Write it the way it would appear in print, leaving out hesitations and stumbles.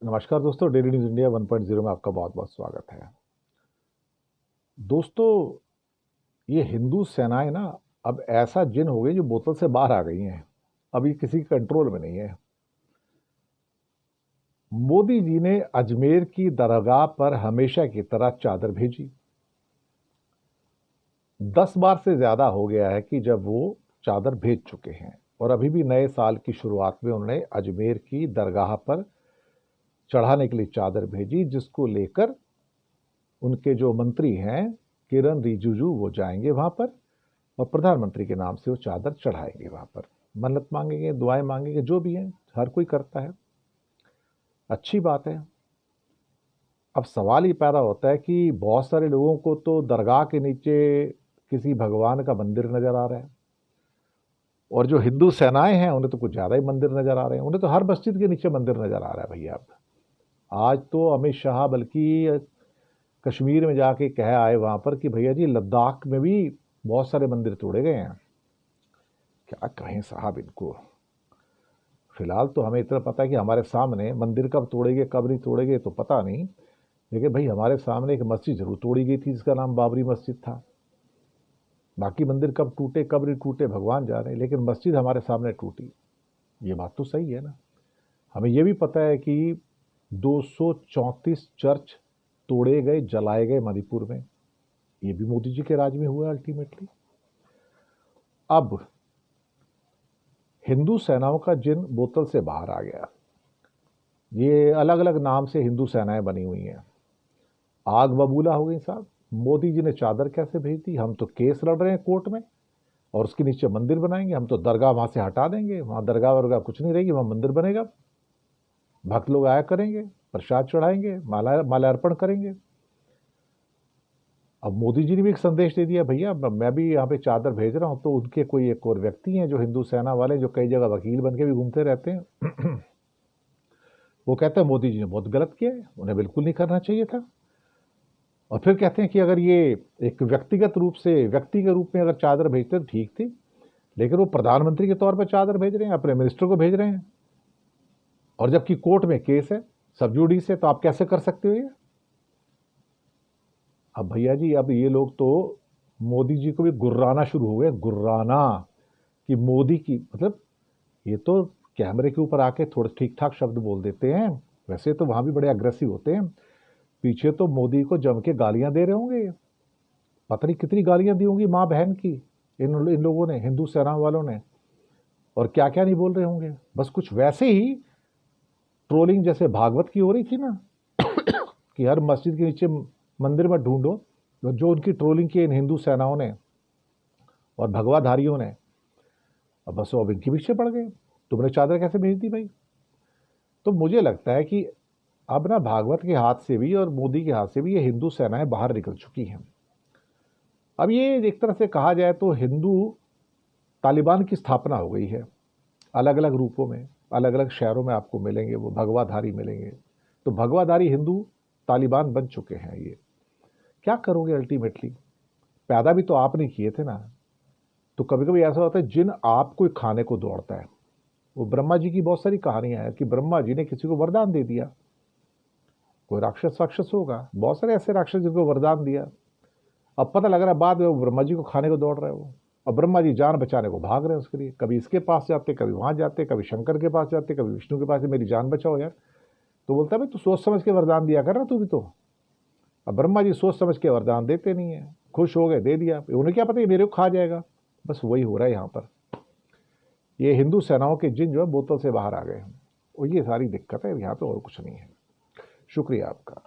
नमस्कार दोस्तों, daily news India 1.0 में आपका बहुत बहुत स्वागत है। दोस्तों, ये हिंदू सेनाएं ना अब ऐसा जिन हो गई जो बोतल से बाहर आ गई हैं। अब ये किसी के कंट्रोल में नहीं है। मोदी जी ने अजमेर की दरगाह पर हमेशा की तरह चादर भेजी। 10 बार से ज्यादा हो गया है कि जब वो चादर भेज चुके हैं, और अभी भी नए साल की शुरुआत में उन्होंने अजमेर की दरगाह पर चढ़ाने के लिए चादर भेजी, जिसको लेकर उनके जो मंत्री हैं किरण रिजिजू, वो जाएंगे वहां पर और प्रधानमंत्री के नाम से वो चादर चढ़ाएंगे। वहां पर मन्नत मांगेंगे, दुआएं मांगेंगे, जो भी है हर कोई करता है, अच्छी बात है। अब सवाल ये पैदा होता है कि बहुत सारे लोगों को तो दरगाह के नीचे किसी भगवान का मंदिर नजर आ रहा है, और जो हिंदू सेनाएं हैं उन्हें तो कुछ ज्यादा ही मंदिर नजर आ रहे हैं। उन्हें तो हर मस्जिद के नीचे मंदिर नजर आ रहा है भैया। अब आज तो अमित शाह बल्कि कश्मीर में जाके कह आए वहां पर कि भैया जी, लद्दाख में भी बहुत सारे मंदिर तोड़े गए हैं। क्या कहें साहब इनको। फिलहाल तो हमें इतना पता है कि हमारे सामने मंदिर कब तोड़ेंगे कब नहीं तोड़ेंगे तो पता नहीं, लेकिन भाई हमारे सामने एक मस्जिद जरूर तोड़ी गई थी जिसका नाम बाबरी मस्जिद था। बाकी मंदिर कब टूटे कब नहीं टूटे भगवान जाने, लेकिन मस्जिद हमारे सामने टूटी। ये बात तो सही है ना। हमें यह भी पता है कि 234 चर्च तोड़े गए, जलाए गए मणिपुर में। ये भी मोदी जी के राज में हुआ अल्टीमेटली। अब हिंदू सेनाओं का जिन बोतल से बाहर आ गया। ये अलग अलग नाम से हिंदू सेनाएं बनी हुई हैं। आग बबूला हो गई साहब। मोदी जी ने चादर कैसे भेज दी? हम तो केस लड़ रहे हैं कोर्ट में, और उसके नीचे मंदिर बनाएंगे। हम तो दरगाह वहां से हटा देंगे, वहां दरगाह वरगाह कुछ नहीं रहेगी, वहां मंदिर बनेगा। भक्त लोग आया करेंगे, प्रसाद चढ़ाएंगे, माल्यार्पण करेंगे। अब मोदी जी ने भी एक संदेश दे दिया, भैया मैं भी यहाँ पे चादर भेज रहा हूँ। तो उनके कोई एक और व्यक्ति हैं जो हिंदू सेना वाले, जो कई जगह वकील बन के भी घूमते रहते हैं वो कहते हैं मोदी जी ने बहुत गलत किया है, उन्हें बिल्कुल नहीं करना चाहिए था। और फिर कहते हैं कि अगर ये एक व्यक्तिगत रूप से, व्यक्ति के रूप में अगर चादर भेजते तो ठीक थी, लेकिन वो प्रधानमंत्री के तौर पर चादर भेज रहे हैं, अपने मिनिस्टर को भेज रहे हैं, और जबकि कोर्ट में केस है, सब जुडिस है, तो आप कैसे कर सकते हो ये? अब भैया जी, अब ये लोग तो मोदी जी को भी गुर्राना शुरू हो गए। गुर्राना कि मोदी की मतलब, ये तो कैमरे के ऊपर आके थोड़े ठीक ठाक शब्द बोल देते हैं, वैसे तो वहां भी बड़े अग्रेसिव होते हैं। पीछे तो मोदी को जम के गालियां दे रहे होंगे। पता नहीं कितनी गालियां दी होंगी माँ बहन की इन लोगों ने, हिंदू सेना वालों ने, और क्या क्या नहीं बोल रहे होंगे। बस कुछ वैसे ही ट्रोलिंग जैसे भागवत की हो रही थी ना कि हर मस्जिद के नीचे मंदिर में ढूंढो, जो उनकी ट्रोलिंग की इन हिंदू सेनाओं ने और भगवाधारियों ने। अब बस वो अब इनके पीछे पड़ गए, तुमने चादर कैसे भेज दी भाई? तो मुझे लगता है कि अब ना भागवत के हाथ से भी और मोदी के हाथ से भी ये हिंदू सेनाएं बाहर निकल चुकी हैं। अब ये एक तरह से कहा जाए तो हिंदू तालिबान की स्थापना हो गई है। अलग अलग रूपों में, अलग अलग शहरों में आपको मिलेंगे वो भगवाधारी मिलेंगे। तो भगवाधारी हिंदू तालिबान बन चुके हैं ये। क्या करोगे अल्टीमेटली? पैदा भी तो आपने किए थे ना। तो कभी कभी ऐसा होता है, जिन आप कोई खाने को दौड़ता है। वो ब्रह्मा जी की बहुत सारी कहानियां हैं कि ब्रह्मा जी ने किसी को वरदान दे दिया। कोई राक्षस वाक्षस होगा, बहुत सारे ऐसे राक्षस जिनको वरदान दिया। अब पता लग रहा है बाद में वो ब्रह्मा जी को खाने को दौड़ रहे हो, और ब्रह्मा जी जान बचाने को भाग रहे हैं उसके लिए। कभी इसके पास जाते, कभी वहां जाते, कभी शंकर के पास जाते, कभी विष्णु के पास, मेरी जान बचाओ यार। तो बोलता है भाई तू सोच समझ के वरदान दिया कर ना तू भी तो। अब ब्रह्मा जी सोच समझ के वरदान देते नहीं है, खुश हो गए, दे दिया। उन्हें क्या पता ये मेरे को खा जाएगा। बस वही हो रहा है यहाँ पर। ये हिंदू सेनाओं के जिन जो है बोतल से बाहर आ गए हैं, और ये सारी दिक्कत है यहाँ पे, और कुछ नहीं है। शुक्रिया आपका।